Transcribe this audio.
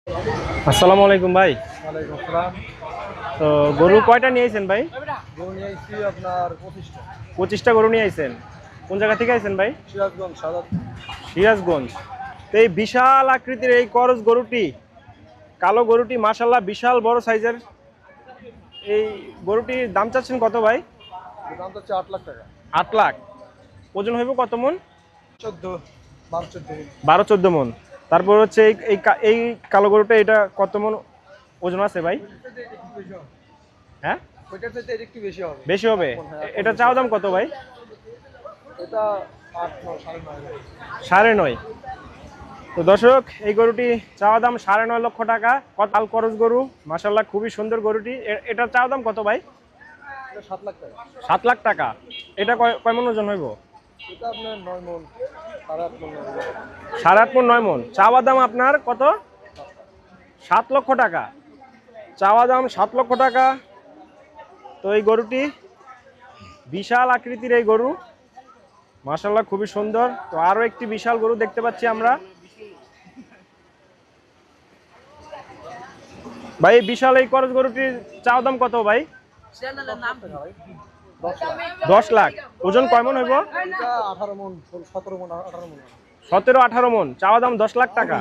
আসসালামু আলাইকুম ভাই। ওয়ালাইকুম আসসালাম। তো গরু কয়টা নিয়ে আইছেন ভাই? গরু নিয়ে আইছি আপনার 25টা। 25টা গরু নিয়ে আইছেন। কোন জায়গা থেকে আইছেন ভাই? সিরাজগঞ্জ সাদাত। সিরাজগঞ্জ। তো এই বিশাল আকৃতির এই করজ গরুটি, কালো গরুটি মাশাআল্লাহ বিশাল বড় সাইজের। এই গরুটির দাম চাচ্ছেন কত ভাই? এর দাম তো হচ্ছে 8 লাখ টাকা। 8 লাখ। ওজন হইব কত মন? 14 12 14 12-14 মন। তারপর হচ্ছে এই কালো গরুটা, এটা কত মন ওজন আছে ভাই? হ্যাঁ, ওইটার চাইতে এর একটু বেশি হবে। বেশি হবে। হ্যাঁ, এটা চাওয়া দাম কত ভাই? এটা 8 9 9.5 9.5। তো দর্শক, এই গরুটি চাওয়া দাম 9.5 লক্ষ টাকা। কতাল করজ গরু, মাশাআল্লাহ খুবই সুন্দর গরুটি। এটা চাওয়া দাম কত ভাই? এটা 7 লাখ টাকা। 7 লাখ টাকা। এটা কয় মন ওজন হইব? এটা আপনার 9 মণ 8.5 মণ হবে। 8.5 মন 9 মন। চাওয়া দাম আপনার কত? 7 লক্ষ টাকা। চাওয়া দাম 7 লক্ষ টাকা। তো এই গরুটি বিশাল আকৃতির এই গরু, মাশাআল্লাহ খুবই সুন্দর। তো আরো একটি বিশাল গরু দেখতে পাচ্ছি আমরা। ভাই এই বিশাল এই করজ গরুটির চাওয়া দাম কত ভাই? 10 লাখ। ওজন কয় মন হইব? এটা 18 মণ 17 মণ 18 মণ। 17-18 মন। চাওয়া দাম 10 লাখ টাকা।